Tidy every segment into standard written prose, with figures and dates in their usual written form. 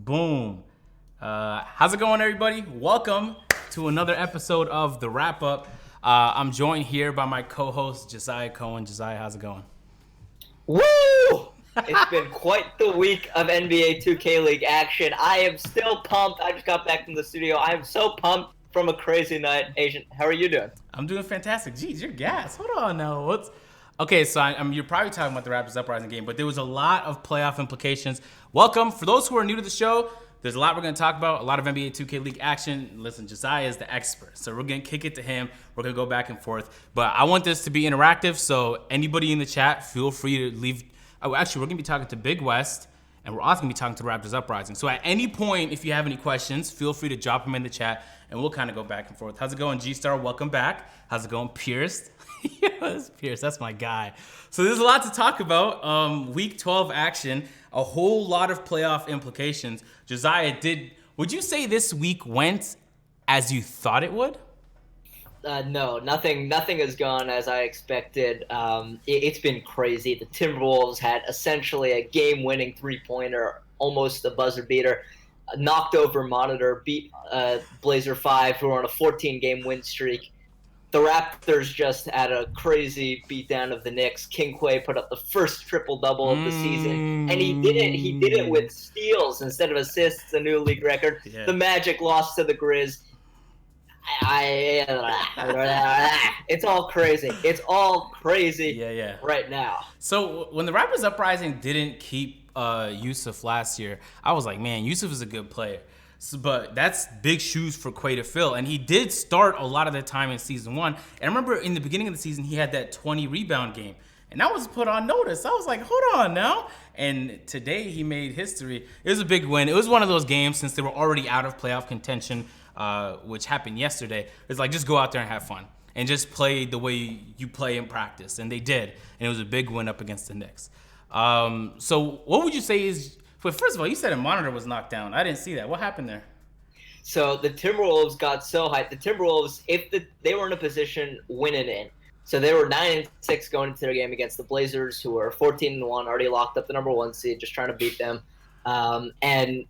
Boom. How's it going, everybody? Welcome to another episode of the RapUp. I'm joined here by my co-host, Josiah Cohen. Josiah, how's it going? Woo! It's been quite the week of NBA 2K League action. I am still pumped. I just got back from the studio. I am so pumped from a crazy night. Agent, how are you doing? I'm doing fantastic. Jeez, you're gas. Hold on now. Okay, so you're probably talking about the Raptors Uprising game, but there was a lot of playoff implications. Welcome. For those who are new to the show, there's a lot we're going to talk about, a lot of NBA 2K League action. Listen, Josiah is the expert, so we're going to kick it to him. We're going to go back and forth. But I want this to be interactive, so anybody in the chat, feel free to leave. Oh, actually, we're going to be talking to Bigg West, and we're also going to be talking to the Raptors Uprising. So at any point, if you have any questions, feel free to drop them in the chat, and we'll kind of go back and forth. How's it going, G-Star? Welcome back. How's it going, Pierce? Yes, Pierce, that's my guy. So there's a lot to talk about. Week 12 action, a whole lot of playoff implications. Josiah, would you say this week went as you thought it would? No, nothing has gone as I expected. It's been crazy. The Timberwolves had essentially a game-winning three-pointer, almost a buzzer beater, knocked over Monitor, beat Blazer 5, who were on a 14-game win streak. The Raptors just had a crazy beatdown of the Knicks. KingQuai put up the first triple-double of the season, and he did it with steals instead of assists, a new league record. Yeah. The Magic lost to the Grizz. It's all crazy. It's all crazy right now. So when the Raptors Uprising didn't keep Yusuf last year, I was like, man, Yusuf is a good player. But that's big shoes for Quay to fill. And he did start a lot of the time in season one. And I remember in the beginning of the season, he had that 20 rebound game. And that was put on notice. I was like, hold on now. And today he made history. It was a big win. It was one of those games, since they were already out of playoff contention, which happened yesterday. It's like, just go out there and have fun. And just play the way you play in practice. And they did. And it was a big win up against the Knicks. So what would you say is... But first of all, you said a Monitor was knocked down. I didn't see that. What happened there? So the Timberwolves got so hyped. The Timberwolves, they were in a position winning in. So they were 9-6 going into their game against the Blazers, who were 14-1, already locked up the number one seed, just trying to beat them. And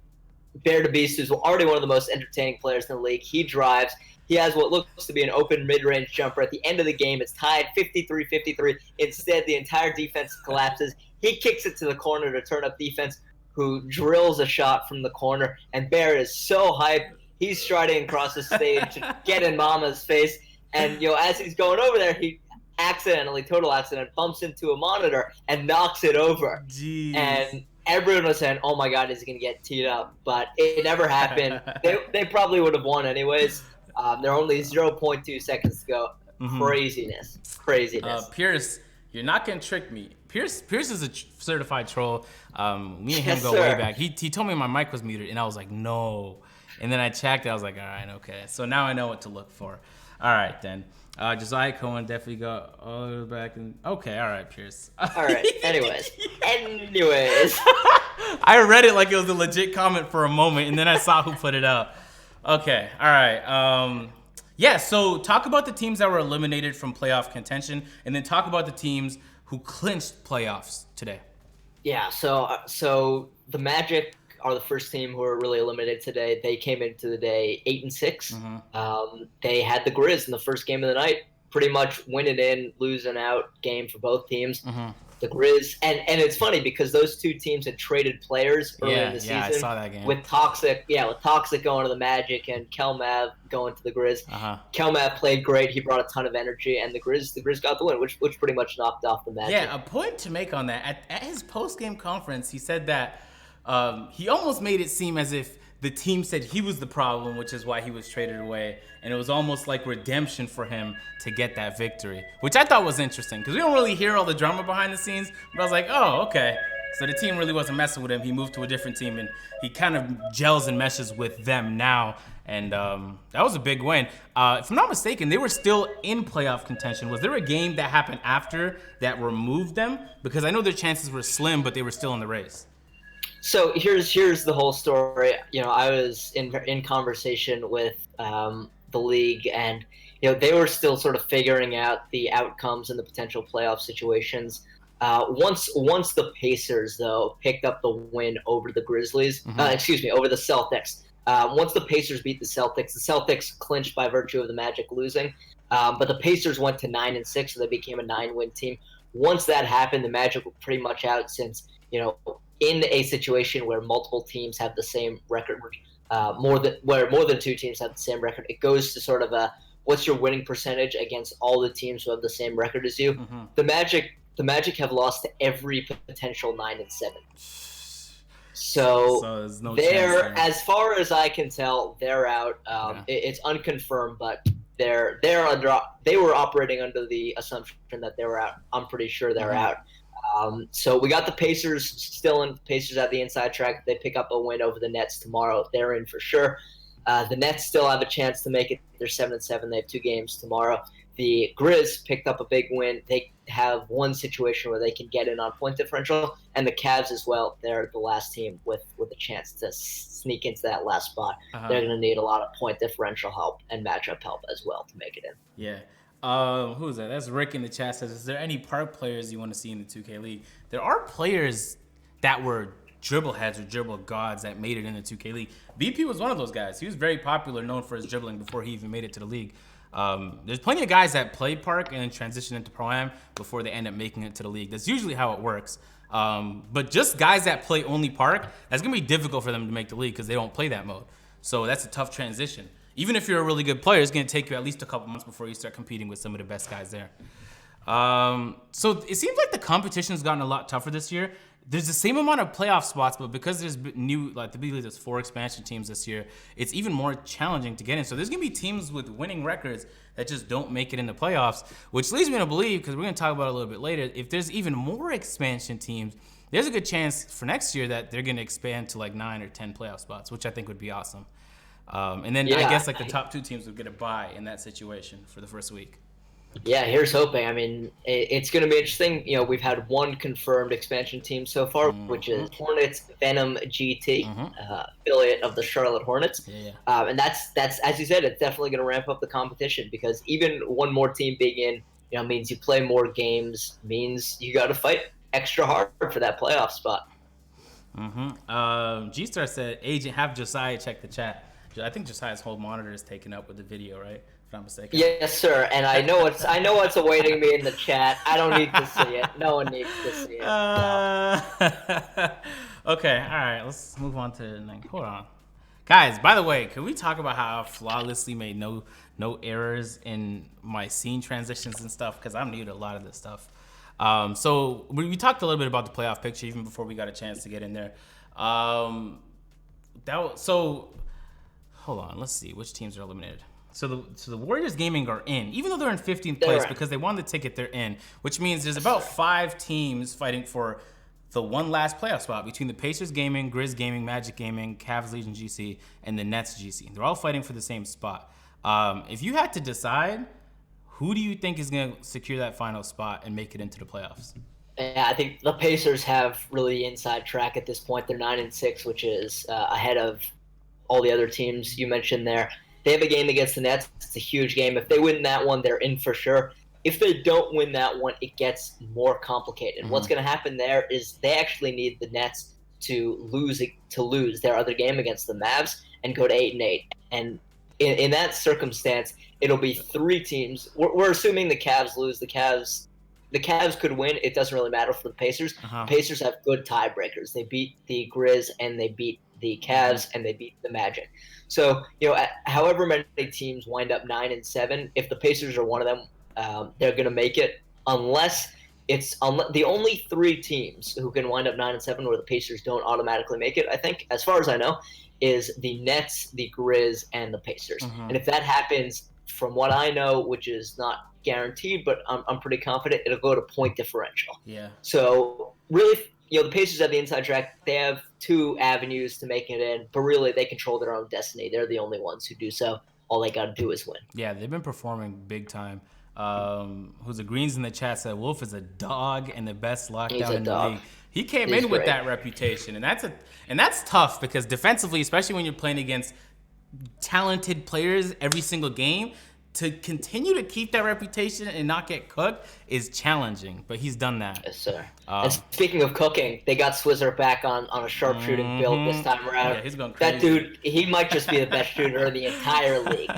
Bear to Beast, who's already one of the most entertaining players in the league, he drives. He has what looks to be an open mid-range jumper. At the end of the game, it's tied 53-53. Instead, the entire defense collapses. He kicks it to the corner to turn up defense, who drills a shot from the corner, and Bear is so hyped. He's striding across the stage to get in Mama's face, and as he's going over there, he total accident, bumps into a Monitor and knocks it over. Jeez. And everyone was saying, "Oh my God, is he gonna get teed up?" But it never happened. They probably would have won anyways. There are only 0.2 seconds to go. Mm-hmm. Craziness. Pierce, you're not gonna trick me. Pierce is a certified troll. Me and him go way back. He told me my mic was muted, and I was like, no. And then I checked. I was like, all right, okay. So now I know what to look for. All right, then. Josiah Cohen definitely got all the way back. Okay, all right, Pierce. All right, anyways. I read it like it was a legit comment for a moment, and then I saw who put it up. Okay, all right. So talk about the teams that were eliminated from playoff contention, and then talk about the teams who clinched playoffs today. Yeah, so the Magic are the first team who were really eliminated today. They came into the day 8-6. Mm-hmm. They had the Grizz in the first game of the night, pretty much winning in, losing out game for both teams. Mm-hmm. The Grizz, and it's funny because those two teams had traded players early in the season. Yeah, I saw that game. With Toxic going to the Magic and Kelmav going to the Grizz. Uh-huh. Kelmav played great. He brought a ton of energy, and the Grizz got the win, which pretty much knocked off the Magic. Yeah, a point to make on that. At his post-game conference, he said that he almost made it seem as if the team said he was the problem, which is why he was traded away. And it was almost like redemption for him to get that victory, which I thought was interesting because we don't really hear all the drama behind the scenes. But I was like, oh, okay. So the team really wasn't messing with him. He moved to a different team, and he kind of gels and meshes with them now. And that was a big win. If I'm not mistaken, they were still in playoff contention. Was there a game that happened after that removed them? Because I know their chances were slim, but they were still in the race. So here's the whole story. I was in conversation with the league, and they were still sort of figuring out the outcomes and the potential playoff situations. Once the Pacers though picked up the win over the Grizzlies, over the Celtics. Once the Pacers beat the Celtics clinched by virtue of the Magic losing. But the Pacers went to 9-6, so they became a 9-win team. Once that happened, the Magic were pretty much out since, in a situation where multiple teams have the same record, more than two teams have the same record, it goes to sort of a what's your winning percentage against all the teams who have the same record as you. The Magic have lost to every potential 9-7. So there's no they're, as far as I can tell, they're out. It's unconfirmed, but they were operating under the assumption that they were out. I'm pretty sure they're out. So we got the Pacers still in. Pacers at the inside track. They pick up a win over the Nets tomorrow. They're in for sure. The Nets still have a chance to make it. They're 7-7. They have 2 games tomorrow. The Grizz picked up a big win. They have one situation where they can get in on point differential, and the Cavs as well. They're the last team with a chance to sneak into that last spot. They're going to need a lot of point differential help and matchup help as well to make it in. Yeah. Who's that? That's Rick in the chat says, is there any park players you want to see in the 2K League? There are players that were dribble heads or dribble gods that made it in the 2K League. VP was one of those guys. He was very popular, known for his dribbling before he even made it to the league. There's plenty of guys that play park and then transition into pro-am before they end up making it to the league. That's usually how it works. But just guys that play only park, that's going to be difficult for them to make the league because they don't play that mode. So that's a tough transition. Even if you're a really good player, it's going to take you at least a couple months before you start competing with some of the best guys there. So it seems like the competition has gotten a lot tougher this year. There's the same amount of playoff spots, but because there's there's 4 expansion teams this year, it's even more challenging to get in. So there's going to be teams with winning records that just don't make it in the playoffs, which leads me to believe, because we're going to talk about it a little bit later, if there's even more expansion teams, there's a good chance for next year that they're going to expand to like 9 or 10 playoff spots, which I think would be awesome. And then I guess like the top 2 teams would get a bye in that situation for the first week. Yeah, here's hoping. I mean, it's going to be interesting. We've had one confirmed expansion team so far, which is Hornets Venom GT, affiliate of the Charlotte Hornets. And that's as you said, it's definitely going to ramp up the competition because even one more team being in, means you play more games, means you got to fight extra hard for that playoff spot. G-Star said, Agent, have Josiah check the chat. I think Josiah's whole monitor is taken up with the video, right? If I'm mistaken. Yes, sir. And I know what's awaiting me in the chat. I don't need to see it. No one needs to see it. Okay, all right. Let's move on to the next. Hold on, guys. By the way, can we talk about how I flawlessly made no errors in my scene transitions and stuff? Because I'm new to a lot of this stuff. So we talked a little bit about the playoff picture even before we got a chance to get in there. Hold on. Let's see which teams are eliminated. So the Warriors Gaming are in, even though they're in 15th place because they won the ticket. They're in, which means there's about 5 teams fighting for the one last playoff spot between the Pacers Gaming, Grizz Gaming, Magic Gaming, Cavs Legion GC, and the Nets GC. They're all fighting for the same spot. If you had to decide, who do you think is going to secure that final spot and make it into the playoffs? Yeah, I think the Pacers have really the inside track at this point. They're 9-6, which is ahead of all the other teams you mentioned there. They have a game against the Nets. It's a huge game. If they win that one, they're in for sure. If they don't win that one, it gets more complicated. What's going to happen there is they actually need the Nets to lose their other game against the Mavs and go to 8-8. And in that circumstance, it'll be 3 teams. We're assuming the Cavs lose. The Cavs could win. It doesn't really matter for the Pacers. The Pacers have good tiebreakers. They beat the Grizz and they beat the Cavs and they beat the Magic. So, however many teams wind up 9-7, if the Pacers are one of them, they're going to make it unless the only 3 teams who can wind up 9-7 where the Pacers don't automatically make it, I think, as far as I know, is the Nets, the Grizz, and the Pacers. And if that happens, from what I know, which is not guaranteed, but I'm pretty confident, it'll go to point differential. Yeah. So really, the Pacers have the inside track. They have 2 avenues to make it in, but really they control their own destiny. They're the only ones who do so. All they got to do is win. Yeah, they've been performing big time. Who's the Greens in the chat said Wolf is a dog and the best lockdown in the league. He came in with that reputation, and that's tough because defensively, especially when you're playing against talented players every single game, to continue to keep that reputation and not get cooked is challenging, but he's done that. Yes, sir. And speaking of cooking, they got Swizzer back on a sharpshooting build this time around. Yeah, he's going crazy. That dude, he might just be the best shooter in the entire league.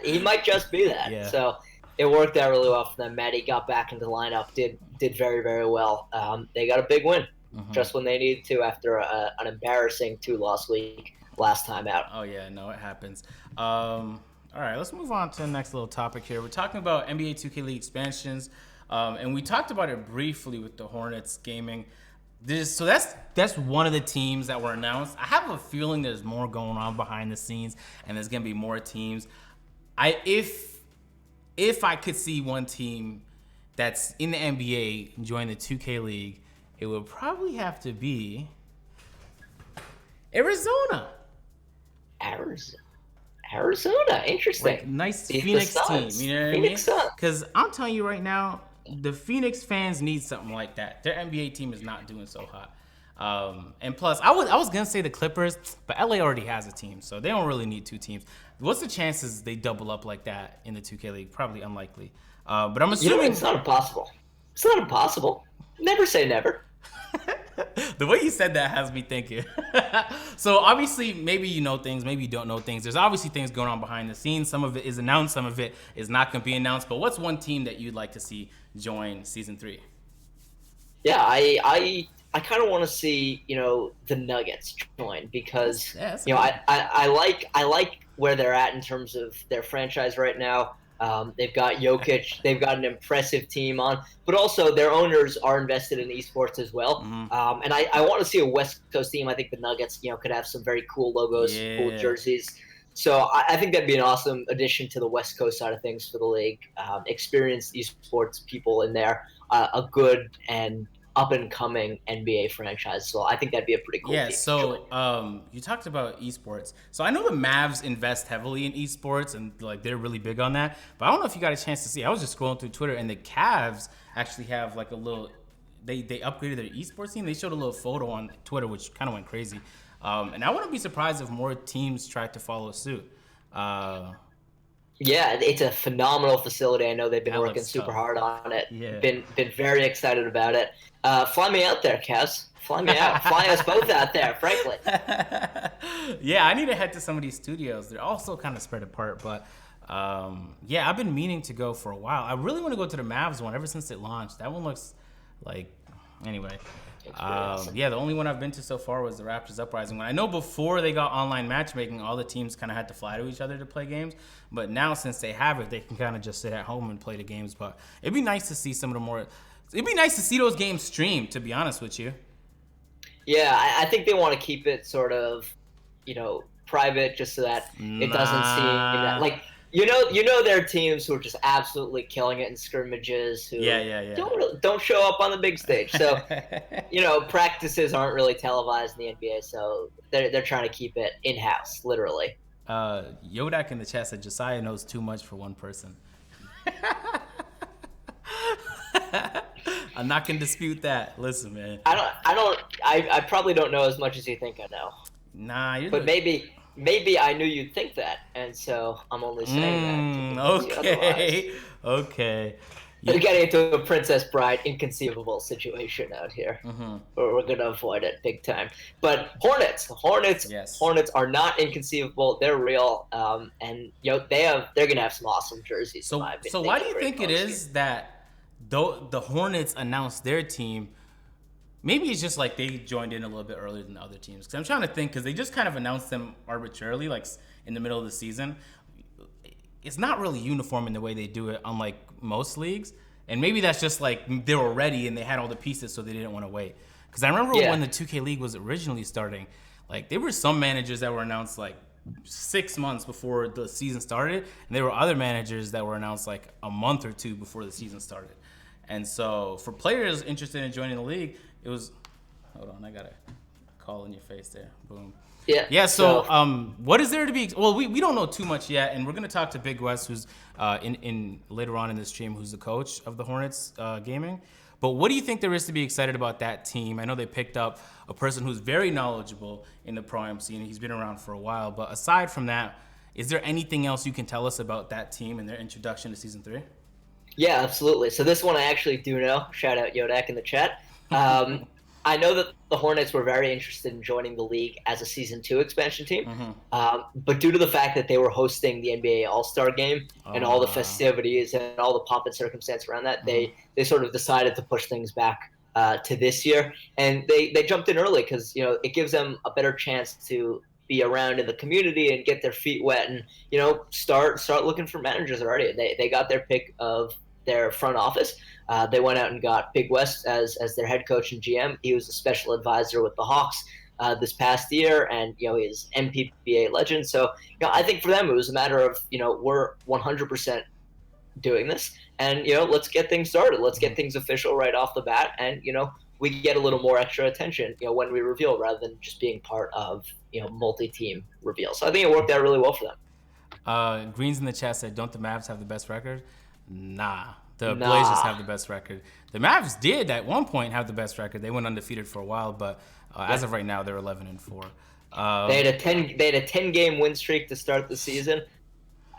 He might just be that. Yeah. So it worked out really well for them. Matty got back into the lineup, did very, very well. They got a big win just when they needed to after an embarrassing 2-loss week last time out. Oh, yeah, no, it happens. All right, let's move on to the next little topic here. We're talking about NBA 2K League expansions, and we talked about it briefly with the Hornets gaming. So that's one of the teams that were announced. I have a feeling there's more going on behind the scenes, and there's gonna be more teams. If I could see one team that's in the NBA join the 2K League, it would probably have to be Arizona. Arizona, interesting. Like, nice Phoenix team, you know what I mean? Because I'm telling you right now, the Phoenix fans need something like that. Their NBA team is not doing so hot. And plus, I was gonna say the Clippers, but LA already has a team, so they don't really need two teams. What's the chances they double up like that in the 2K League? Probably unlikely. But I'm assuming it's not impossible. It's not impossible. Never say never. The way you said that has me thinking. So obviously, maybe you know things, maybe you don't know things. There's obviously things going on behind the scenes. Some of it is announced, some of it is not going to be announced. But what's one team that you'd like to see join Season 3? Yeah, I kind of want to see, the Nuggets join because, I like where they're at in terms of their franchise right now. They've got Jokic. They've got an impressive team on, but also their owners are invested in esports as well. And I want to see a West Coast team. I think the Nuggets, could have some very cool logos, cool jerseys. So I think that'd be an awesome addition to the West Coast side of things for the league. Experienced esports people in there, a good and up-and-coming NBA franchise. So I think that'd be a pretty cool team. So you talked about esports. So I know the Mavs invest heavily in esports, and they're really big on that. But I don't know if you got a chance to see. I was just scrolling through Twitter, and the Cavs actually have a little. They upgraded their esports team. They showed a little photo on Twitter, which kind of went crazy. And I wouldn't be surprised if more teams tried to follow suit. Yeah, it's a phenomenal facility. I know they've been working super hard on it. Yeah. Been very excited about it. Fly me out there, Cavs. Fly me out. Fly us both out there, frankly. Yeah, I need to head to some of these studios. They're also kind of spread apart, but I've been meaning to go for a while. I really want to go to the Mavs one ever since it launched. That one looks anyway. The only one I've been to so far was the Raptors Uprising one. I know before they got online matchmaking, all the teams kind of had to fly to each other to play games. But now since they have it, they can kind of just sit at home and play the games. But it'd be nice to see some of the more. It'd be nice to see those games streamed, to be honest with you. Yeah, I think they want to keep it sort of, private, just so that it doesn't seem that there are teams who are just absolutely killing it in scrimmages who don't show up on the big stage. So, practices aren't really televised in the NBA, so they're trying to keep it in-house, literally. Yodak in the chat said Josiah knows too much for one person. I'm not gonna dispute that. Listen, man. I probably don't know as much as you think I know. Nah, but maybe I knew you'd think that, and so I'm only saying that. Okay. We're getting into a Princess Bride inconceivable situation out here. We're gonna avoid it big time. But Hornets are not inconceivable. They're real, and they're gonna have some awesome jerseys. So why do you think it is that though the Hornets announced their team? Maybe it's just they joined in a little bit earlier than the other teams. Because I'm trying to think, because they just kind of announced them arbitrarily, in the middle of the season. It's not really uniform in the way they do it, unlike most leagues. And maybe that's just they were ready and they had all the pieces, so they didn't want to wait. Because I remember when the 2K League was originally starting, there were some managers that were announced 6 months before the season started, and there were other managers that were announced a month or two before the season started. And so for players interested in joining the league, it was, hold on, I got a call in your face there. Boom. Yeah. So what is there to be? Well, we don't know too much yet, and we're gonna talk to Bigg West, who's in later on in the stream, who's the coach of the Hornets gaming. But what do you think there is to be excited about that team? I know they picked up a person who's very knowledgeable in the Pro-Am scene. He's been around for a while. But aside from that, Is there anything else you can tell us about that team and their introduction to Season 3? Yeah, absolutely. So this one I actually do know. Shout out Yodak in the chat. I know that the Hornets were very interested in joining the league as a Season 2 expansion team. But due to the fact that they were hosting the NBA All-Star Game and all the festivities and all the pomp and circumstance around that, they sort of decided to push things back to this year. And they jumped in early because, it gives them a better chance to be around in the community and get their feet wet and, start looking for managers already. They got their pick of their front office. They went out and got Bigg West as their head coach and GM. He was a special advisor with the Hawks this past year, and he's MPBA legend. So I think for them it was a matter of we're 100% doing this, and let's get things started. Let's get things official right off the bat, and we get a little more extra attention when we reveal rather than just being part of multi-team reveal. So I think it worked out really well for them. Green's in the chat said, "Don't the Mavs have the best record?" Nah. The Blazers have the best record. The Mavs did at one point have the best record. They went undefeated for a while, but as of right now, they're 11-4. They had a 10-game win streak to start the season,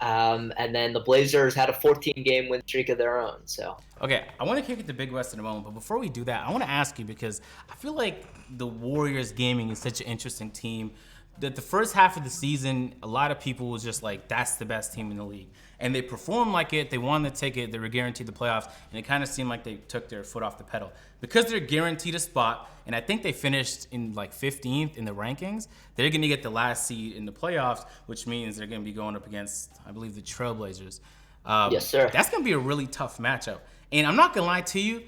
and then the Blazers had a 14-game win streak of their own. So okay, I want to kick it to Bigg West in a moment, but before we do that, I want to ask you because I feel like the Warriors gaming is such an interesting team. That the first half of the season, a lot of people was just like, that's the best team in the league. And they performed like it. They won the ticket. They were guaranteed the playoffs. And it kind of seemed like they took their foot off the pedal. Because they're guaranteed a spot, and I think they finished in like 15th in the rankings, they're going to get the last seed in the playoffs, which means they're going to be going up against, I believe, the Trailblazers. Yes, sir. That's going to be a really tough matchup. And I'm not going to lie to you.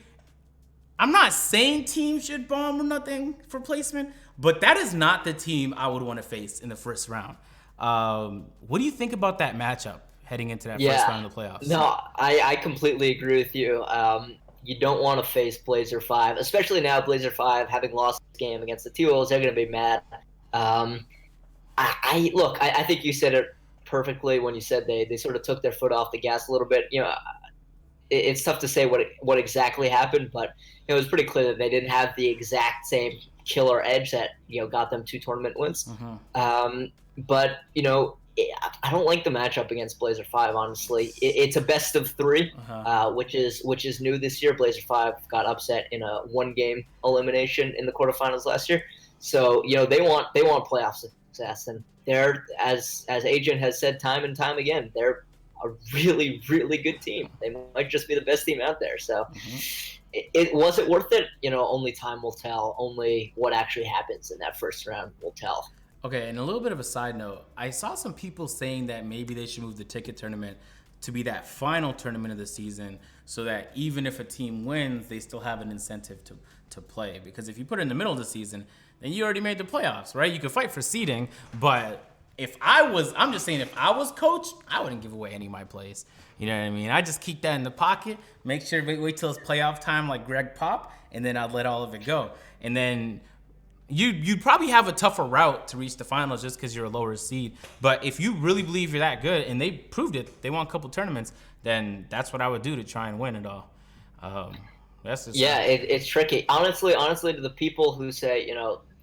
I'm not saying teams should bomb or nothing for placement, but that is not the team I would want to face in the first round. What do you think about that matchup heading into that first round of the playoffs? No, I completely agree with you. You don't want to face Blazer 5, especially now Blazer 5 having lost this game against the T-Wolves. They're going to be mad. I think you said it perfectly when you said they sort of took their foot off the gas a little bit. It's tough to say what exactly happened, but it was pretty clear that they didn't have the exact same killer edge that got them 2 tournament wins. But I don't like the matchup against Blazer 5. Honestly, it's a best of 3, which is new this year. Blazer 5 got upset in a 1-game elimination in the quarterfinals last year, so they want playoff success, and they're as Agent has said time and time again, they're a really, really good team. They might just be the best team out there. So it was it worth it? Only time will tell. Only what actually happens in that first round will tell. Okay, and a little bit of a side note. I saw some people saying that maybe they should move the ticket tournament to be that final tournament of the season so that even if a team wins, they still have an incentive to play. Because if you put it in the middle of the season, then you already made the playoffs, right? You could fight for seeding, but I'm just saying, if I was coach, I wouldn't give away any of my plays. You know what I mean? I just keep that in the pocket, make sure, wait till it's playoff time like Greg Pop, and then I'd let all of it go. And then you'd probably have a tougher route to reach the finals just because you're a lower seed. But if you really believe you're that good, and they proved it, they won a couple tournaments, then that's what I would do to try and win it all. That's just it's tricky. Honestly, to the people who say,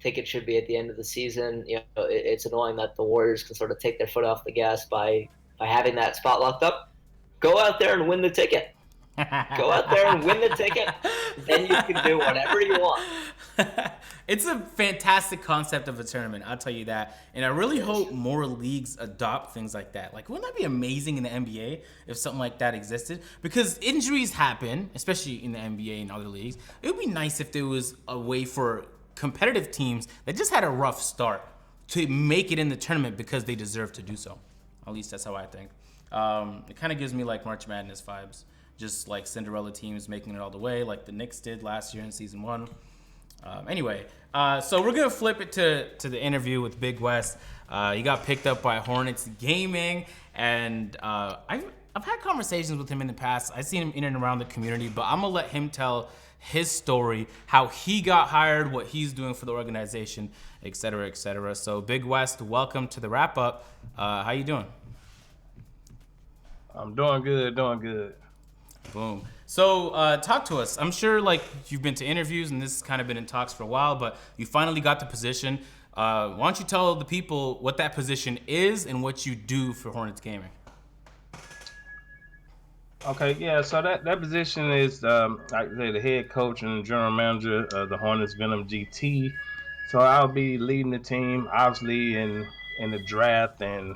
think it should be at the end of the season, it's annoying that the Warriors can sort of take their foot off the gas by having that spot locked up. Go out there and win the ticket. Go out there and win the ticket. Then you can do whatever you want. It's a fantastic concept of a tournament, I'll tell you that. And I really hope more leagues adopt things like that. Like, wouldn't that be amazing in the NBA if something like that existed? Because injuries happen, especially in the NBA and other leagues. It would be nice if there was a way for competitive teams that just had a rough start to make it in the tournament because they deserve to do so. At least that's how I think. It kind of gives me like March Madness vibes. Just like Cinderella teams making it all the way, like the Knicks did last year in season 1. Anyway, so we're gonna flip it to the interview with Bigg West. He got picked up by Hornets Gaming, and I've had conversations with him in the past. I've seen him in and around the community, but I'm gonna let him tell his story, how he got hired, what he's doing for the organization, et cetera, et cetera. So Bigg West, welcome to the RapUp. How you doing? I'm doing good. Boom. So talk to us. I'm sure like you've been to interviews and this has kind of been in talks for a while, but you finally got the position. Why don't you tell the people what that position is and what you do for Hornets Gaming? Okay, yeah. So that position is, like I say, the head coach and general manager of the Hornets Venom GT. So I'll be leading the team, obviously, in the draft. And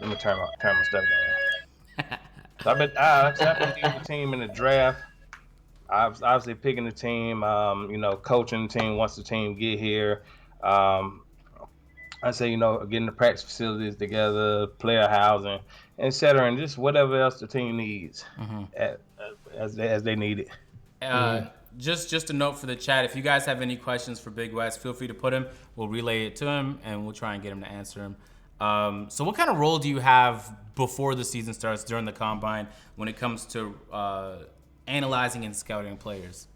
let me turn my stuff down. So I've been leading the team in the draft. I've obviously picking the team, coaching the team once the team get here. Um, I say, getting the practice facilities together, player housing, etc., and just whatever else the team needs at, as they need it. Uh, just a note for the chat. If you guys have any questions for Big West, feel free to put him. We'll relay it to him, and we'll try and get him to answer him. So what kind of role do you have before the season starts during the combine when it comes to analyzing and scouting players?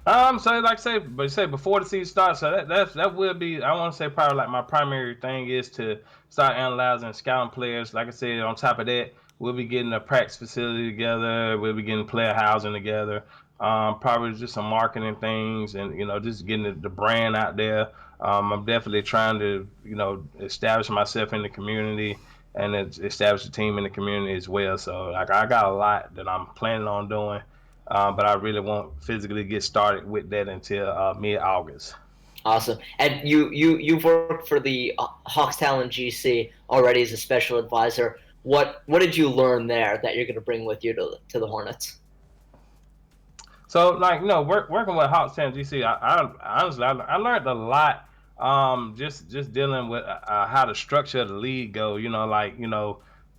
So like say before the season starts, so that will be, I want to say, probably like my primary thing is to start analyzing, scouting players. Like I said, on top of that, we'll be getting a practice facility together. We'll be getting player housing together. Probably just some marketing things, and just getting the brand out there. I'm definitely trying to establish myself in the community and establish a team in the community as well. So like I got a lot that I'm planning on doing. But I really won't physically get started with that until mid-August. Awesome. And you've worked for the Hawks Talent GC already as a special advisor. What did you learn there that you're going to bring with you to the Hornets? So like working with Hawks Talent GC, I honestly I learned a lot. Just dealing with how the structure of the league go.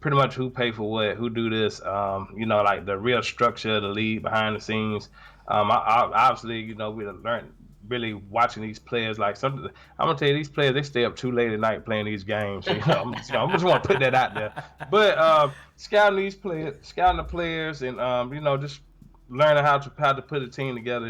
Pretty much who pay for what, who do this. Like the real structure of the league behind the scenes. I obviously we learned really watching these players. Like I'm gonna tell you, these players they stay up too late at night playing these games. So, I just want to put that out there. But scouting the players, and just learning how to put a team together.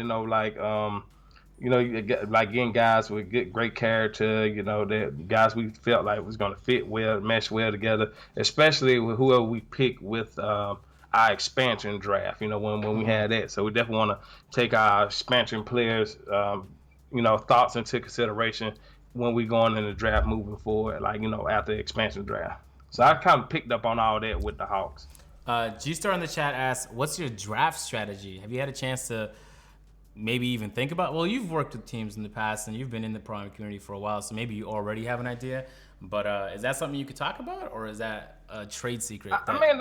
You get, like getting guys with great character. The guys we felt like was going to fit well, mesh well together, especially with whoever we pick with our expansion draft. When we had that, so we definitely want to take our expansion players, thoughts into consideration when we going in the draft moving forward. Like after the expansion draft. So I kind of picked up on all that with the Hawks. G-Star in the chat asks, what's your draft strategy? Have you had a chance to maybe even think about, well, you've worked with teams in the past and you've been in the prime community for a while, so maybe you already have an idea, but is that something you could talk about, or is that a trade secret? I mean,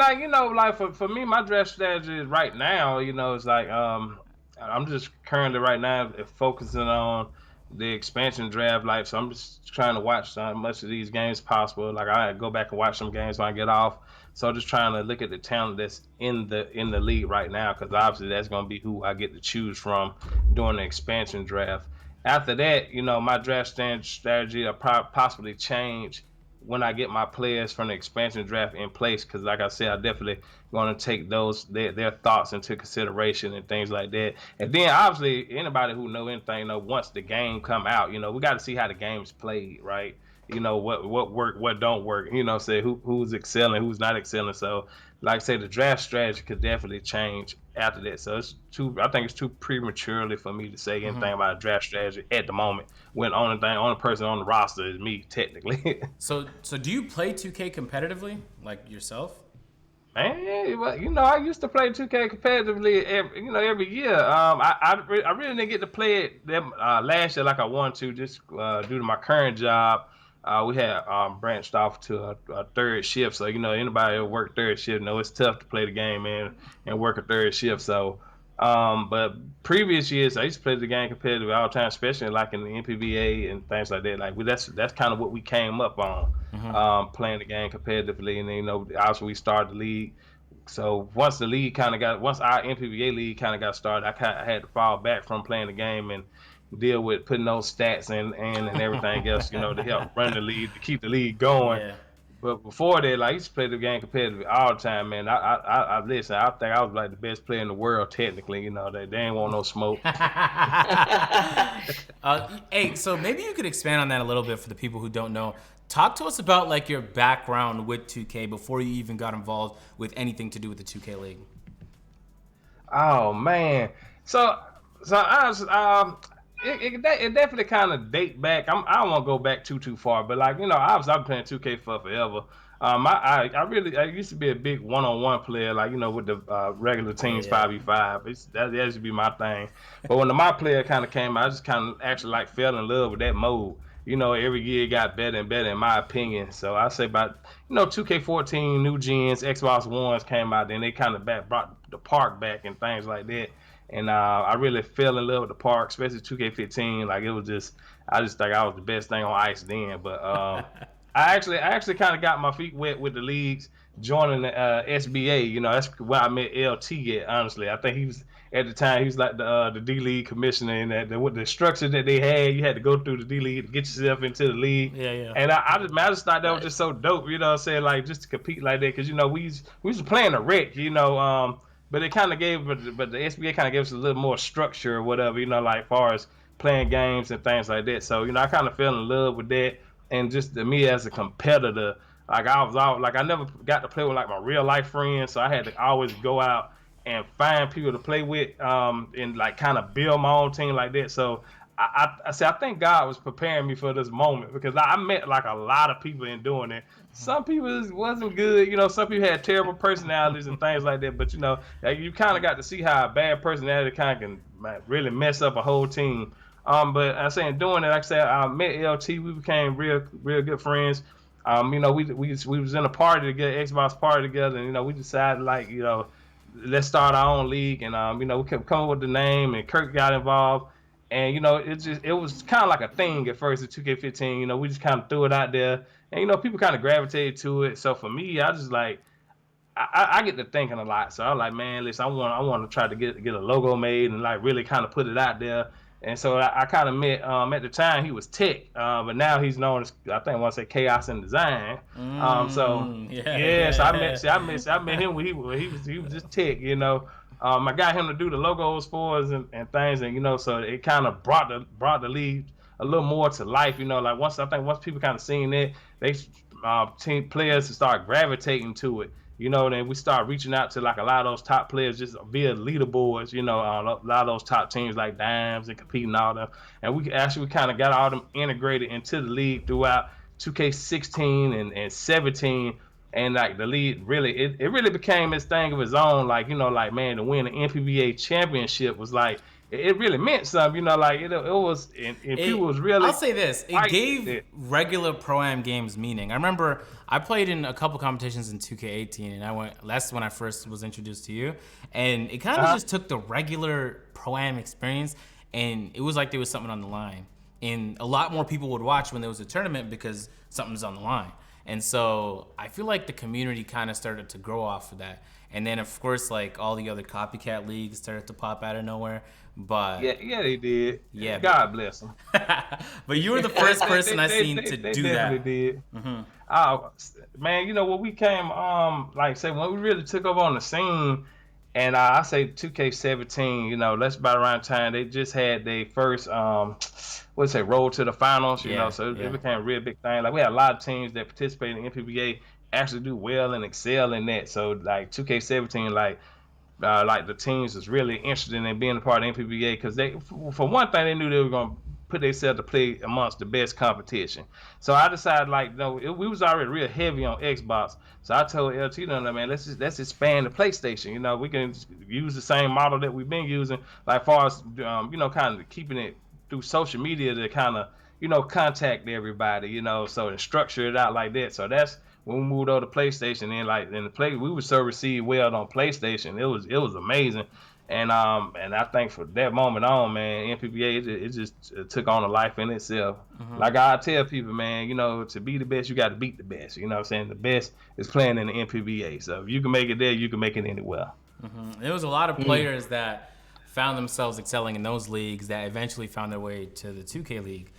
like for me, my draft strategy is right now, it's like I'm just currently right now focusing on the expansion draft, like, so I'm just trying to watch as much of these games possible. Like I go back and watch some games when I get off. So just trying to look at the talent that's in the league right now, because obviously that's going to be who I get to choose from during the expansion draft. After that, my draft strategy will possibly change when I get my players from the expansion draft in place, because like I said, I definitely going to take their thoughts into consideration and things like that. And then obviously anybody who know anything, once the game come out, we got to see how the game's played, right? What work, what don't work. Say who's excelling, who's not excelling. So like I say, the draft strategy could definitely change after that. So I think it's too prematurely for me to say anything about a draft strategy at the moment, when only person on the roster is me technically. So do you play 2K competitively, like yourself? Man, well, I used to play 2K competitively every year. I really didn't get to play it last year like I wanted to, just due to my current job. We had branched off to a third shift, so anybody who work third shift know it's tough to play the game, man, and work a third shift. So, but previous years I used to play the game competitively all the time, especially like in the NPBA and things like that. Like that's kind of what we came up on, playing the game competitively, and then obviously we started the league. So once our NPBA league kind of got started, I had to fall back from playing the game and deal with putting those stats and everything else, to help run the league, to keep the league going. Yeah. But before that, like, I used to play the game competitively all the time, man. I listen. I think I was like the best player in the world technically. They ain't want no smoke. Hey, so maybe you could expand on that a little bit for the people who don't know. Talk to us about like your background with 2K before you even got involved with anything to do with the 2K League. Oh man. So So it definitely kind of date back. I don't want to go back too far, but like I've been playing 2K for forever. I used to be a big one-on-one player, like with the regular teams Yeah. 5v5. That used to be my thing. But when the my player kind of came, I just kind of actually like fell in love with that mode. Every year it got better and better in my opinion. So I say about 2K14 new gens, Xbox Ones came out, then they kind of brought the park back and things like that. And I really fell in love with the park, especially 2K15. Like I just think I was the best thing on ice then. But I actually kind of got my feet wet with the leagues, joining the SBA. That's where I met LT at. Honestly, I think he was at the time. He was like the D League commissioner, and with the structure that they had, you had to go through the D League to get yourself into the league. Yeah. And I just thought that was just so dope. What I'm saying, like just to compete like that, because we was playing a rec. But it kind of but the SBA kind of gave us a little more structure or whatever. Like far as playing games and things like that. So I kind of fell in love with that. And just to me as a competitor, like I was out, like I never got to play with like my real life friends, so I had to always go out and find people to play with, and like kind of build my own team like that. So I think God was preparing me for this moment because I met like a lot of people in doing it. Some people wasn't good, some people had terrible personalities and things like that. But like you kind of got to see how a bad personality kind of can really mess up a whole team. But I say in doing it, like I said, I met LT. We became real good friends. We was in a party together, Xbox party together, and we decided like let's start our own league, and we kept coming with the name, and Kirk got involved, and it was kind of like a thing at first at 2K15. We just kind of threw it out there, and people kind of gravitated to it. So for me, I just like. I get to thinking a lot, so I'm like, man, listen, I want to try to get a logo made and like really kind of put it out there. And so I kind of met at the time he was Tech, but now he's known as I think I want to say Chaos and Design. So I met him when he was just Tech. I got him to do the logos for us and things, and so it kind of brought the league a little more to life. Like once people kind of seen it, they team players to start gravitating to it. Then we start reaching out to like a lot of those top players just via leaderboards, a lot of those top teams like Dimes and competing all them. And we kind of got all them integrated into the league throughout 2K16 and 17. And like the league really, it really became its thing of its own. Like, like man, to win the NPBA championship was like, it really meant something, like it was, and people was really. I'll say this: it gave regular pro-am games meaning. I remember I played in a couple competitions in 2K18, and that's when I first was introduced to you, and it kind of just took the regular pro-am experience, and it was like there was something on the line, and a lot more people would watch when there was a tournament because something's on the line, and so I feel like the community kind of started to grow off of that. And then, of course, like all the other copycat leagues started to pop out of nowhere. But yeah, they did. Yeah, God bless them. But you were the first person I seen to do that. They did. Oh man, when we came, like say when we really took over on the scene, and I say 2K17, that's about around time they just had their first road to the finals, so it became a real big thing. Like we had a lot of teams that participated in NPBA actually do well and excel in that. So like 2K17, like the teams was really interested in being a part of NPBA because they, for one thing, they knew they were gonna put themselves to play amongst the best competition. So I decided we was already real heavy on Xbox. So I told LT, man, let's expand the PlayStation. We can use the same model that we've been using, like far as kind of keeping it through social media to kind of contact everybody, so and structure it out like that. So that's when we moved over to PlayStation, and we were so received well on PlayStation. It was amazing, and I think for that moment on, man, NPBA it just took on a life in itself. Like I tell people, man, to be the best, you got to beat the best. You know what I'm saying? The best is playing in the NPBA. So if you can make it there, you can make it anywhere. There was a lot of players that found themselves excelling in those leagues that eventually found their way to the 2K League.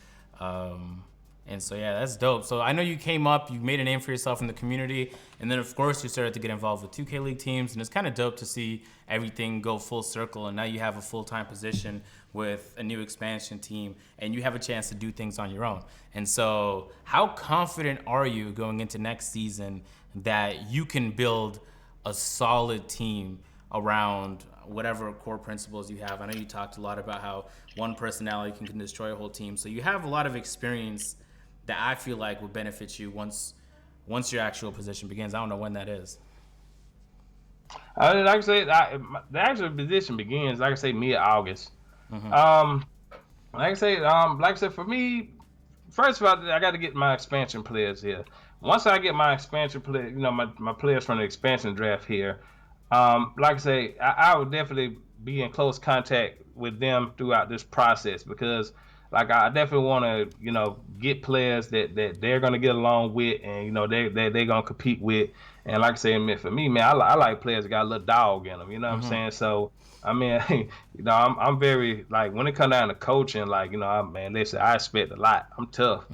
And so, yeah, that's dope. So I know you came up, you made a name for yourself in the community, and then, of course, you started to get involved with 2K League teams, and it's kind of dope to see everything go full circle, and now you have a full-time position with a new expansion team, and you have a chance to do things on your own. And so how confident are you going into next season that you can build a solid team around whatever core principles you have. I know you talked a lot about how one personality can destroy a whole team. So you have a lot of experience that I feel like will benefit you once your actual position begins. I don't know when that is. Like I said, the actual position begins, like I say, mid-August. Like I said, for me, first of all, I got to get my expansion players here. Once I get my expansion players, my players from the expansion draft here, like I say, I would definitely be in close contact with them throughout this process because, like, I definitely want to, get players that they're gonna get along with, and they're gonna compete with. And like I say, for me, man, I like players that got a little dog in them. You know what I'm saying? So I mean, I'm very, like, when it comes down to coaching, like, listen, I expect a lot. I'm tough.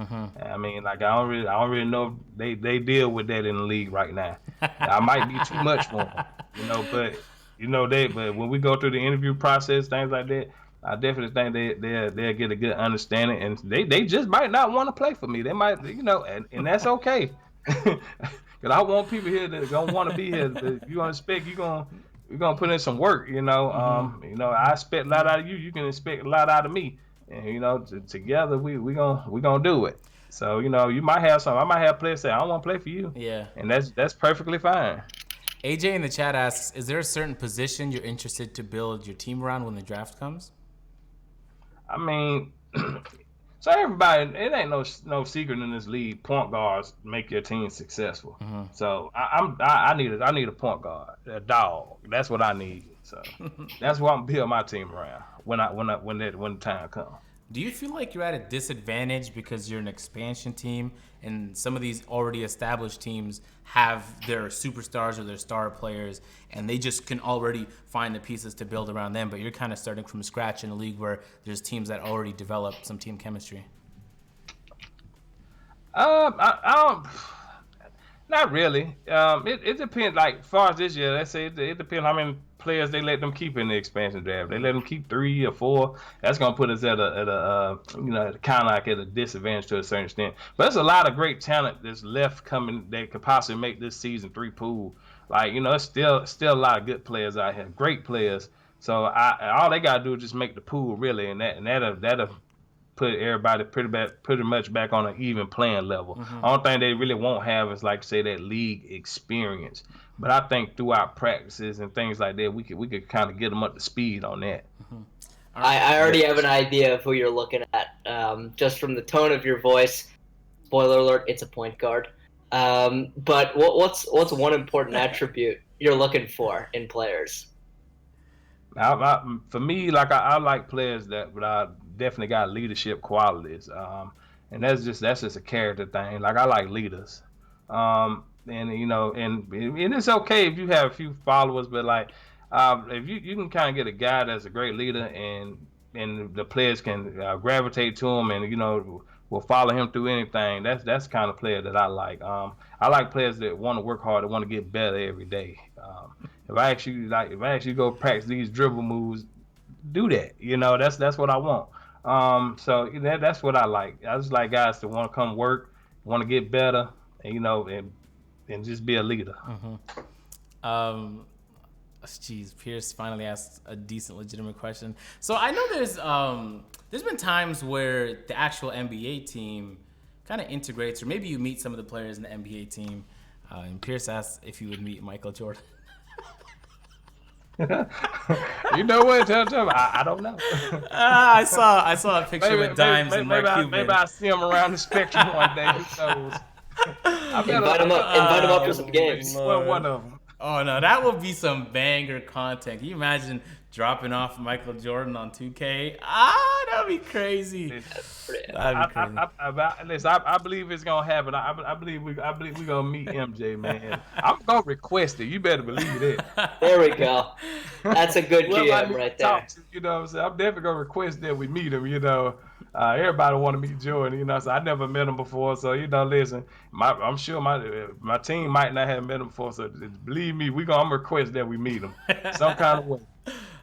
I mean, like, I don't really know if they deal with that in the league right now. I might be too much for them, but but when we go through the interview process, things like that, I definitely think they'll get a good understanding, and they just might not want to play for me. They might, and that's okay. Cause I want people here that gonna want to be here. You gonna expect you're gonna put in some work. I expect a lot out of you. You can expect a lot out of me, and together we gonna do it. So you might have some. I might have players say I don't want to play for you. Yeah, and that's perfectly fine. AJ in the chat asks, is there a certain position you're interested to build your team around when the draft comes? I mean, so everybody, it ain't no secret in this league. Point guards make your team successful. So I need a point guard, a dog. That's what I need. So that's what I'm building my team around when the time comes. Do you feel like you're at a disadvantage because you're an expansion team and some of these already established teams have their superstars or their star players and they just can already find the pieces to build around them, but you're kind of starting from scratch in a league where there's teams that already develop some team chemistry? I don't. Not really. It depends. Like, as far as this year, let's say it depends how many players they let them keep in the expansion draft. They let them keep 3 or 4. That's gonna put us at a kind of like at a disadvantage to a certain extent. But there's a lot of great talent that's left coming that could possibly make this season 3 pool. Like, it's still a lot of good players out here, great players. So all they gotta do is just make the pool really, and that'll put everybody pretty much back on an even playing level. I don't think they really won't have is, like, say, that league experience. But I think throughout practices and things like that, we could kind of get them up to speed on that. I already have an idea of who you're looking at, just from the tone of your voice. Spoiler alert, it's a point guard. But what's one important attribute you're looking for in players? For me, like, I like players that definitely got leadership qualities, and that's just a character thing. Like, I like leaders, and it's okay if you have a few followers, but like, if you can kind of get a guy that's a great leader, and the players can gravitate to him, and will follow him through anything. That's the kind of player that I like. I like players that want to work hard, that want to get better every day. If I actually go practice these dribble moves, do that. That's what I want. So that's what I like. I just like guys that want to come work, want to get better, and just be a leader. Pierce finally asked a decent, legitimate question. So I know there's been times where the actual NBA team kind of integrates, or maybe you meet some of the players in the NBA team. And Pierce asked if you would meet Michael Jordan. You know what? I don't know. I saw a picture with Dimes and Mark Cuban. Maybe I see him around the spectrum one day. Who knows? Invite him up for some games. Well, one of them. Oh no, that would be some banger content. Can you imagine dropping off Michael Jordan on 2K? That'd be crazy. That'd be crazy. Listen, I believe it's gonna happen. I believe we're gonna meet MJ, man. I'm gonna request it. You better believe it. There we go. That's a good GM right there. You know what I'm saying? I'm definitely gonna request that we meet him. Everybody want to meet Jordan. So I never met him before. So listen, I'm sure my team might not have met him before. So believe me, I'm gonna request that we meet him some kind of way.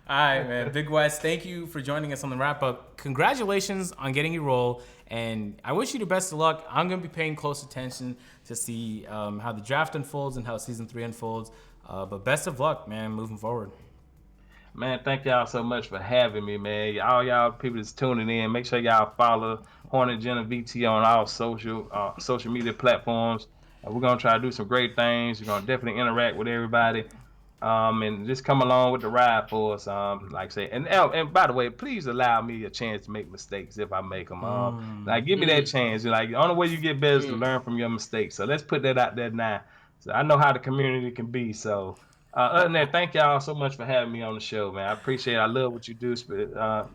All right, man. Big West, thank you for joining us on the wrap up. Congratulations on getting your role, and I wish you the best of luck. I'm going to be paying close attention to see how the draft unfolds and how season 3 unfolds. But best of luck, man, moving forward. Man, thank y'all so much for having me, man. All y'all people that's tuning in, make sure y'all follow Hornet Jenna VT on all social media platforms. We're gonna try to do some great things. We're gonna definitely interact with everybody. And just come along with the ride for us. Like I say, and by the way, please allow me a chance to make mistakes if I make them. Like give me that chance. Like the only way you get better is to learn from your mistakes. So let's put that out there now. So I know how the community can be. So other than that, thank y'all so much for having me on the show, man. I appreciate it. I love what you do,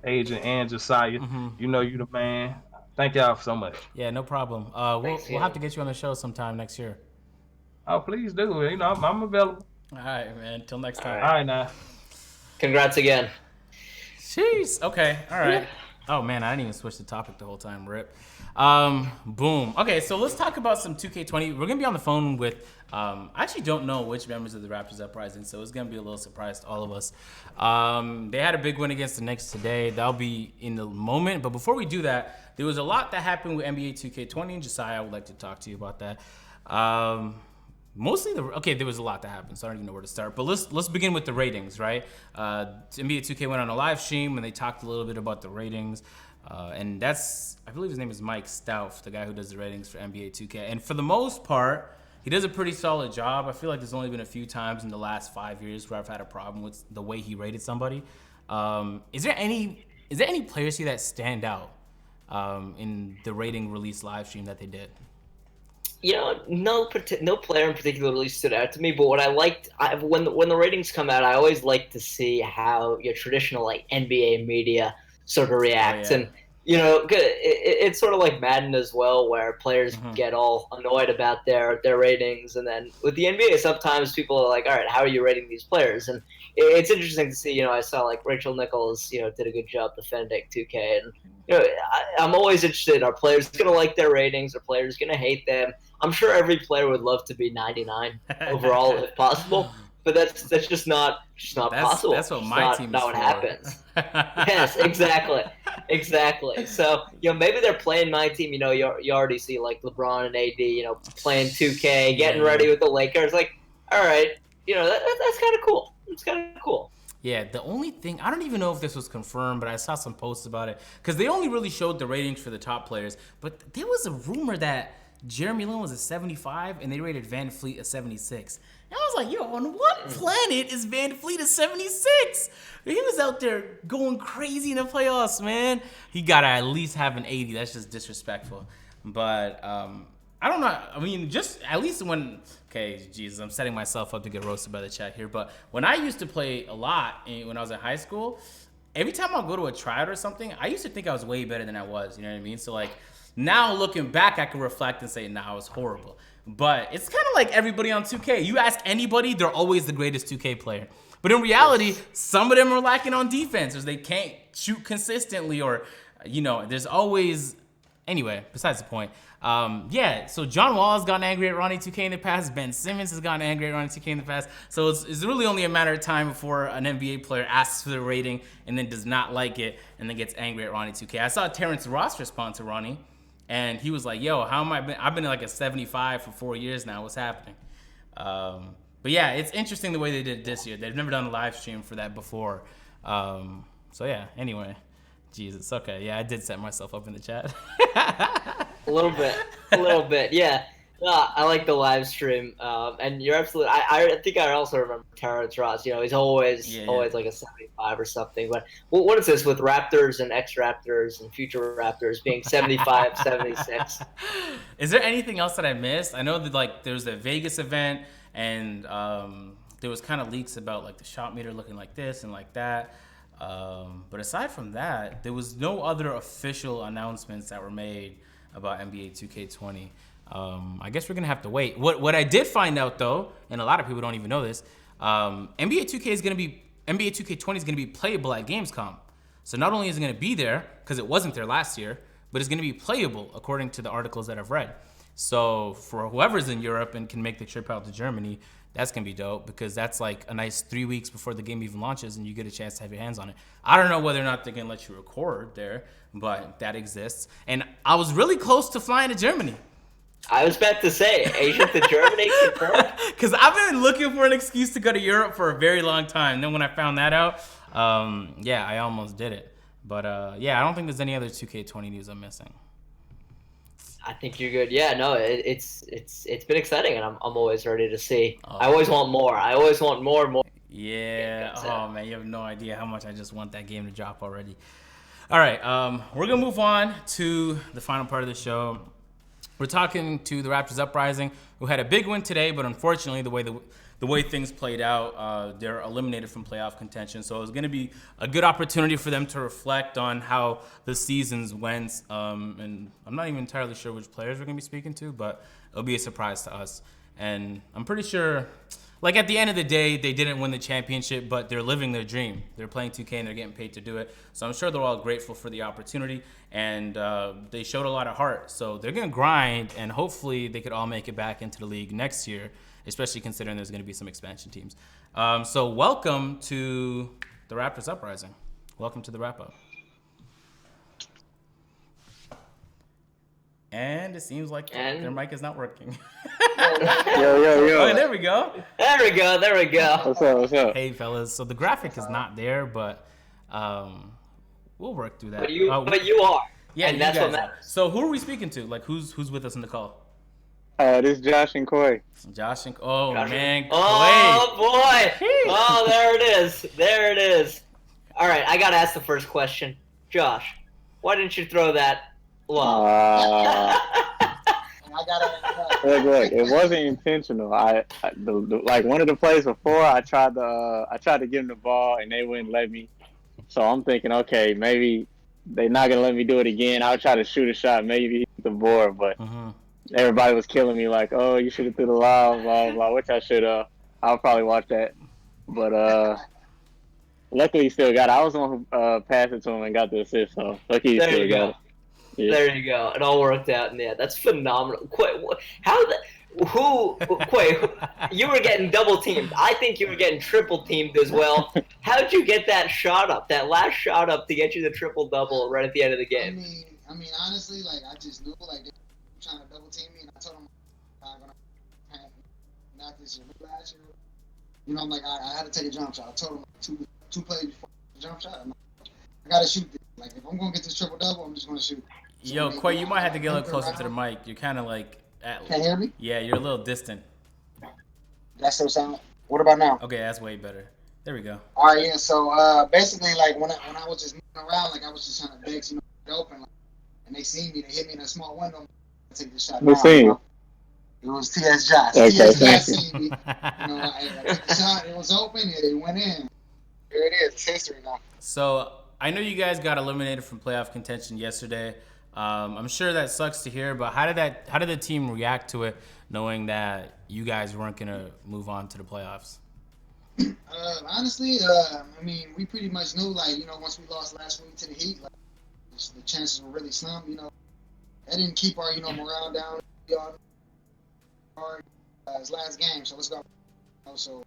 Agent and Josiah. You know you the man. Thank y'all so much. Yeah, no problem. We'll have to get you on the show sometime next year. Oh, please do. You know I'm available. All right, man. Till next time. All right, now. Congrats again. Jeez. Okay. All right. Oh man, I didn't even switch the topic the whole time. Rip. Boom. Okay, so let's talk about some 2K20. We're gonna be on the phone with. I actually don't know which members of the Raptors Uprising, so it's gonna be a little surprise to all of us. They had a big win against the Knicks today. That'll be in the moment. But before we do that, there was a lot that happened with NBA 2K20, and Josiah, I would like to talk to you about that. Mostly there was a lot that happened, so I don't even know where to start. But let's begin with the ratings, right? NBA 2K went on a live stream and they talked a little bit about the ratings, and I believe his name is Mike Stauff, the guy who does the ratings for NBA 2K. And for the most part, he does a pretty solid job. I feel like there's only been a few times in the last 5 years where I've had a problem with the way he rated somebody. Is there any players here that stand out in the rating release live stream that they did? You know, no player in particular really stood out to me. But what I liked, when the ratings come out, I always like to see how your traditional like NBA media sort of reacts. And you know, it's sort of like Madden as well, where players get all annoyed about their ratings, and then with the NBA, sometimes people are like, "All right, how are you rating these players?" And it's interesting to see. You know, I saw like Rachel Nichols, you know, did a good job defending 2K, and you know, I'm always interested: are players going to like their ratings? Are players going to hate them? I'm sure every player would love to be 99 overall if possible, but that's just not possible. That's what my team is not for. what happens. Yes, exactly. So you know, maybe they're playing my team. You know, you already see like LeBron and AD, you know, playing 2K, getting ready with the Lakers. Like, all right, you know, that's kind of cool. It's kind of cool. Yeah, the only thing, I don't even know if this was confirmed, but I saw some posts about it, because they only really showed the ratings for the top players, but there was a rumor that Jeremy Lin was a 75 and they rated Van Fleet a 76. And I was like, yo, on what planet is Van Fleet a 76? He was out there going crazy in the playoffs, man. He got to at least have an 80. That's just disrespectful. But I don't know. I mean, just at least when, okay, Jesus, I'm setting myself up to get roasted by the chat here. But when I used to play a lot when I was in high school, every time I go to a tryout or something, I used to think I was way better than I was. You know what I mean? So like, now looking back, I can reflect and say, nah, I was horrible. But it's kind of like everybody on 2K. You ask anybody, they're always the greatest 2K player. But in reality, some of them are lacking on defense, or they can't shoot consistently, or, you know, there's always... Anyway, besides the point. So John Wall has gotten angry at Ronnie 2K in the past. Ben Simmons has gotten angry at Ronnie 2K in the past. So it's really only a matter of time before an NBA player asks for the rating and then does not like it and then gets angry at Ronnie 2K. I saw Terrence Ross respond to Ronnie. And he was like, yo, how am I've been like a 75 for 4 years now. What's happening? But yeah, it's interesting the way they did it this year. They've never done a live stream for that before. So yeah, anyway. Jesus. Okay. Yeah, I did set myself up in the chat. A little bit. Yeah. I like the live stream. And you're absolutely, I think I also remember Terrence Ross. You know, he's always like a 75 or something. But what is this with Raptors and ex-Raptors and future Raptors being 75, 76? Is there anything else that I missed? I know that like there was a Vegas event and there was kind of leaks about like the shot meter looking like this and like that. But aside from that, there was no other official announcements that were made about NBA 2K20. I guess we're gonna have to wait. What I did find out though, and a lot of people don't even know this, NBA 2K is gonna be NBA 2K20 is gonna be playable at Gamescom. So not only is it gonna be there because it wasn't there last year, but it's gonna be playable according to the articles that I've read. So for whoever's in Europe and can make the trip out to Germany, that's gonna be dope because that's like a nice 3 weeks before the game even launches and you get a chance to have your hands on it. I don't know whether or not they're gonna let you record there, but that exists. And I was really close to flying to Germany. I was about to say, Agent to Germany confirmed. Because I've been looking for an excuse to go to Europe for a very long time. Then when I found that out, yeah, I almost did it. But yeah, I don't think there's any other 2K20 news I'm missing. I think you're good. Yeah, no, it's been exciting, and I'm always ready to see. I always want more. I always want more and more. Yeah. Oh man, you have no idea how much I just want that game to drop already. All right, we're gonna move on to the final part of the show. We're talking to the Raptors Uprising, who had a big win today, but unfortunately, the way things played out, they're eliminated from playoff contention. So it's going to be a good opportunity for them to reflect on how the seasons went. And I'm not even entirely sure which players we're going to be speaking to, but it'll be a surprise to us. And I'm pretty sure, like at the end of the day, they didn't win the championship, but they're living their dream. They're playing 2K and they're getting paid to do it. So I'm sure they're all grateful for the opportunity. And they showed a lot of heart. So they're going to grind, and hopefully they could all make it back into the league next year, especially considering there's going to be some expansion teams. So welcome to the Raptors Uprising. Welcome to the RapUp. And it seems like their mic is not working. Yo. Oh, there we go. There we go. What's up? Hey, fellas. So the graphic is not there, but we'll work through that. But you are. Yeah, and that's what matters. So who are we speaking to? Like, who's with us in the call? This is Josh and Quay. Josh and man, Quay. Oh boy! Oh, there it is. All right, I gotta ask the first question, Josh. Why didn't you throw that low? Look, it wasn't intentional. Like one of the plays before, I tried to give them the ball and they wouldn't let me. So I'm thinking, okay, maybe they're not gonna let me do it again. I'll try to shoot a shot, maybe hit the board, but everybody was killing me like, oh, you should have threw the lob, blah blah, which I should have. I'll probably watch that, but luckily he still got it. I was the one who passed it to him and got the assist, so lucky he still got it. Yeah. There you go. It all worked out, and yeah, that's phenomenal. Quay, you were getting double teamed. I think you were getting triple teamed as well. How'd you get that shot up, that last shot up to get you the triple double right at the end of the game? I mean, honestly, like I just knew like they were trying to double team me, and I told them I'm gonna have not this year, but last year. You know, I'm like I had to take a jump shot. I told them two plays before the jump shot. I'm like, I gotta shoot this. Like if I'm gonna get this triple double, I'm just gonna shoot. So yo, Quay, you might have to get a little closer to the mic. You're kind of like Can't hear me? Yeah, you're a little distant. That still sound. What about now? Okay, that's way better. There we go. All right, yeah. So basically, like when I was just moving around, like I was just trying to beg, get open, like, and they seen me. They hit me in a small window. I take the shot. Who's seeing you? It was TSJosh. Okay, TSJosh seen me. You know, I took the shot. It was open. And it went in. Here it is. It's history now. So I know you guys got eliminated from playoff contention yesterday. I'm sure that sucks to hear, but how did the team react to it, knowing that you guys weren't gonna move on to the playoffs? Honestly, I mean, we pretty much knew, like, you know, once we lost last week to the Heat, like, the chances were really slim. You know, that didn't keep our, morale down. His last game, so let's go. So,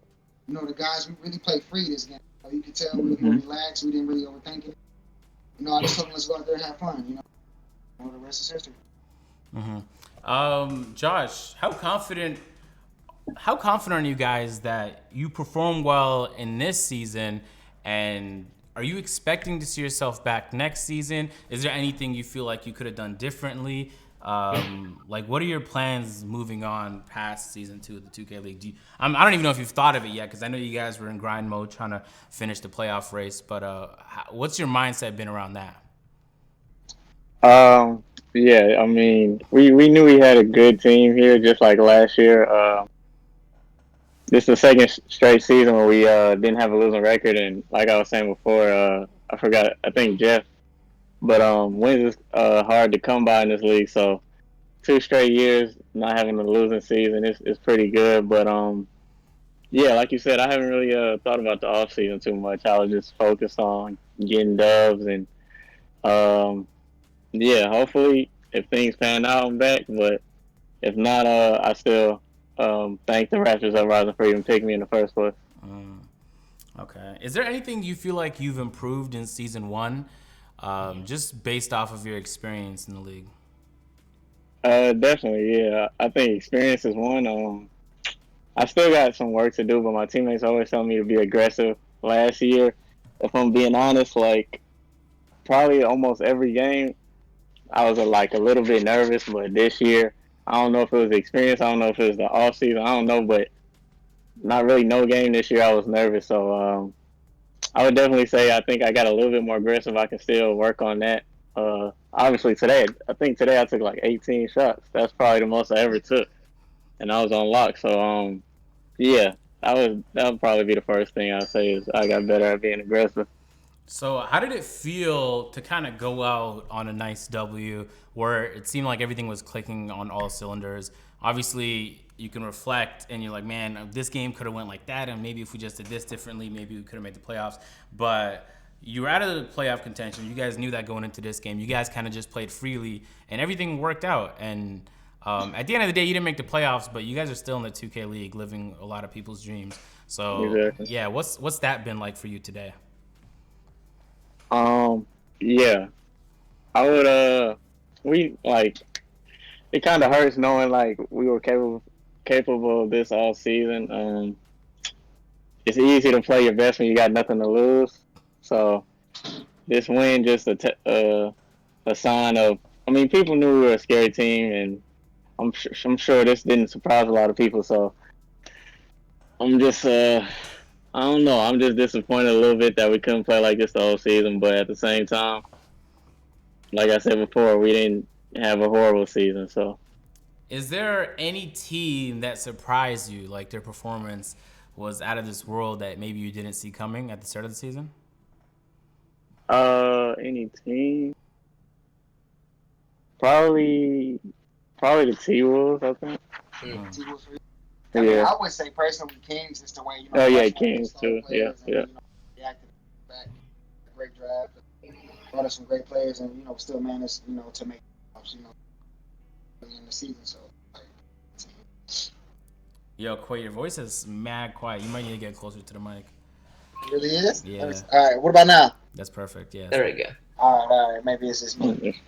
the guys, we really played free this game. You could tell we were relaxed. We didn't really overthink it. I just told them let's go out there and have fun. The rest is history. Josh, how confident are you guys that you perform well in this season, and are you expecting to see yourself back next season? Is there anything you feel like you could have done differently? Like, what are your plans moving on past season 2 of the 2K League? I don't even know if you've thought of it yet, because I know you guys were in grind mode trying to finish the playoff race, but what's your mindset been around that? Yeah, I mean, we knew we had a good team here, just like last year. This is the second straight season where we didn't have a losing record, and like I was saying before, I think Jeff, but wins is hard to come by in this league. So 2 straight years not having a losing season is pretty good. But yeah, like you said, I haven't really thought about the off season too much. I was just focused on getting dubs and yeah, hopefully if things pan out, I'm back. But if not, I still thank the Raptors Uprising for even picking me in the first place. Okay. Is there anything you feel like you've improved in season 1, just based off of your experience in the league? Definitely, yeah. I think experience is one. I still got some work to do, but my teammates always tell me to be aggressive. Last year, if I'm being honest, like probably almost every game, I was like a little bit nervous. But this year, I don't know if it was the experience. I don't know if it was the off season. I don't know, but not really no game this year. I was nervous, so I would definitely say I think I got a little bit more aggressive. I can still work on that. Obviously today, I think today I took like 18 shots. That's probably the most I ever took, and I was on lock. So yeah, that would probably be the first thing I'd say is I got better at being aggressive. So how did it feel to kind of go out on a nice W where it seemed like everything was clicking on all cylinders? Obviously, you can reflect and you're like, man, this game could have went like that, and maybe if we just did this differently, maybe we could have made the playoffs. But you were out of the playoff contention. You guys knew that going into this game. You guys kind of just played freely, and everything worked out. And at the end of the day, you didn't make the playoffs, but you guys are still in the 2K League, living a lot of people's dreams. So, Exactly. yeah, what's that been like for you today? Yeah, I would. We like it. Kind of hurts knowing like we were capable of this all season. It's easy to play your best when you got nothing to lose. So this win just a sign of. I mean, people knew we were a scary team, and I'm sure this didn't surprise a lot of people. So I'm just I don't know. I'm just disappointed a little bit that we couldn't play like this the whole season, but at the same time, like I said before, we didn't have a horrible season. So, is there any team that surprised you, like their performance was out of this world that maybe you didn't see coming at the start of the season? any team? Probably the T-Wolves, I think. T-Wolves for you. Yeah. I mean, I would say personally Kings just the way, you know. Oh, yeah, that's when Kings, they started too. Yeah, players and, yeah. you know, reacted back. Great draft. Brought us some great players and, you know, still managed, you know, to make playoffs, you know, in the season. So, like, Yo, Quay, your voice is mad quiet. You might need to get closer to the mic. it really is? Yeah. All right, what about now? That's perfect. Yeah. There we go. All right. Maybe it's just me.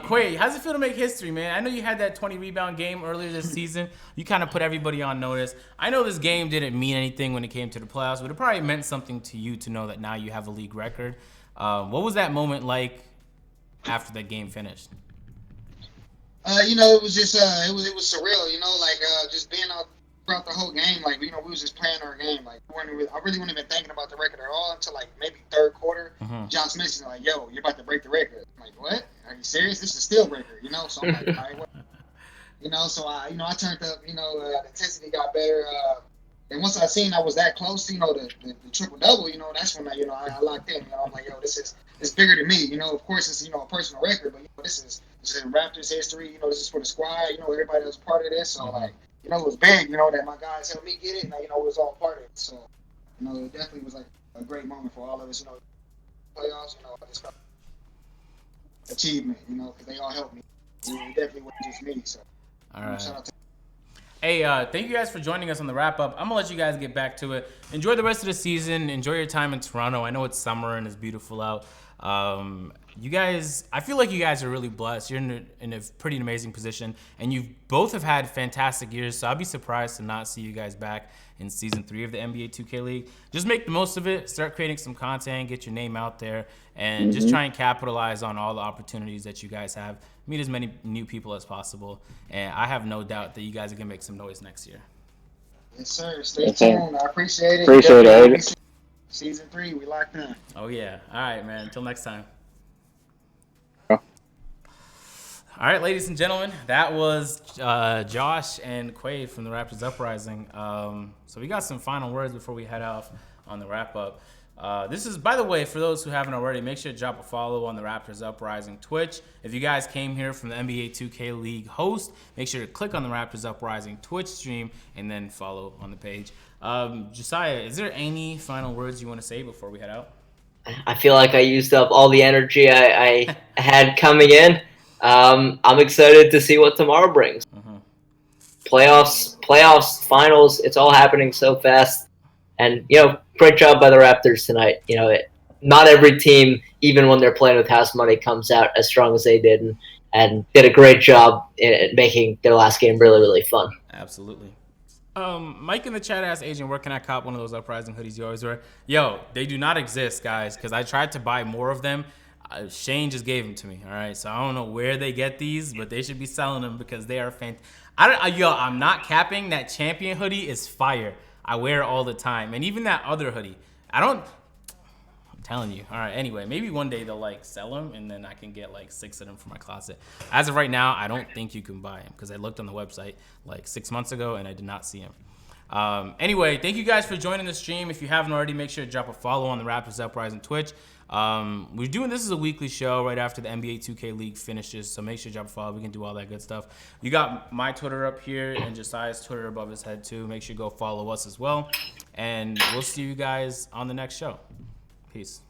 Quay, how's it feel to make history, man? I know you had that 20 rebound game earlier this season. You kind of put everybody on notice. I know this game didn't mean anything when it came to the playoffs, but it probably meant something to you to know that now you have a league record. What was that moment like after that game finished? You know, it was just it was surreal. You know, like just being out throughout the whole game. Like, you know, we was just playing our game. Like, I really wasn't even thinking about the record at all until like maybe third quarter. John Smith like, "Yo, you're about to break the record." I'm like, "What? Are you serious? This is still record." You know, so I'm like, "All right, what?" You know, so I turned up. You know, the intensity got better. And once I seen I was that close, you know, the triple double, you know, that's when I locked in. You know, I'm like, "Yo, this is bigger than me." You know, of course it's, you know, a personal record, but you know, this is in Raptors history. You know, this is for the squad. You know, everybody was part of this, so like, you know, it was big. You know, that my guys helped me get it, and you know, it was all part of it. So, you know, it definitely was like a great moment for all of us. You know, playoffs. You know, I just felt achievement. You know, because they all helped me. It definitely wasn't just me. So, All right. Shout out to Hey, thank you guys for joining us on the wrap up. I'm gonna let you guys get back to it. Enjoy the rest of the season. Enjoy your time in Toronto. I know it's summer and it's beautiful out. You guys, I feel like you guys are really blessed. You're in a pretty amazing position, and you both have had fantastic years. So I'd be surprised to not see you guys back in season 3 of the NBA 2K League. Just make the most of it. Start creating some content. Get your name out there, and just try and capitalize on all the opportunities that you guys have. Meet as many new people as possible, and I have no doubt that you guys are gonna make some noise next year. Yes, sir. Stay tuned. I appreciate it. Appreciate it. Season 3, we locked in. Oh yeah. All right, man. Until next time. Yeah. All right, ladies and gentlemen, that was Josh and Quay from the Raptors Uprising. So we got some final words before we head off on the wrap up. This is, by the way, for those who haven't already, make sure to drop a follow on the Raptors Uprising Twitch. If you guys came here from the NBA 2K League host, make sure to click on the Raptors Uprising Twitch stream and then follow on the page. Josiah, is there any final words you want to say before we head out? I feel like I used up all the energy I had coming in. I'm excited to see what tomorrow brings. Playoffs, finals, it's all happening so fast. And, you know, great job by the Raptors tonight. You know, not every team, even when they're playing with house money, comes out as strong as they did. and did a great job in making their last game really, really fun. Absolutely. Mike in the chat asked Agent, where can I cop one of those Uprising hoodies you always wear? Yo, they do not exist, guys, because I tried to buy more of them. Shane just gave them to me, all right? So I don't know where they get these, but they should be selling them because they are fantastic. I'm not capping. That Champion hoodie is fire. I wear it all the time. And even that other hoodie. I'm telling you. All right, anyway, maybe one day they'll like sell them and then I can get like 6 of them for my closet. As of right now, I don't think you can buy them because I looked on the website like 6 months ago and I did not see them. Anyway, thank you guys for joining the stream. If you haven't already, make sure to drop a follow on the Raptors Uprising Twitch. We're doing this as a weekly show right after the NBA2K League finishes, so make sure to drop a follow. We can do all that good stuff. You got my Twitter up here and Josiah's Twitter above his head too. Make sure you go follow us as well, and we'll see you guys on the next show. Peace.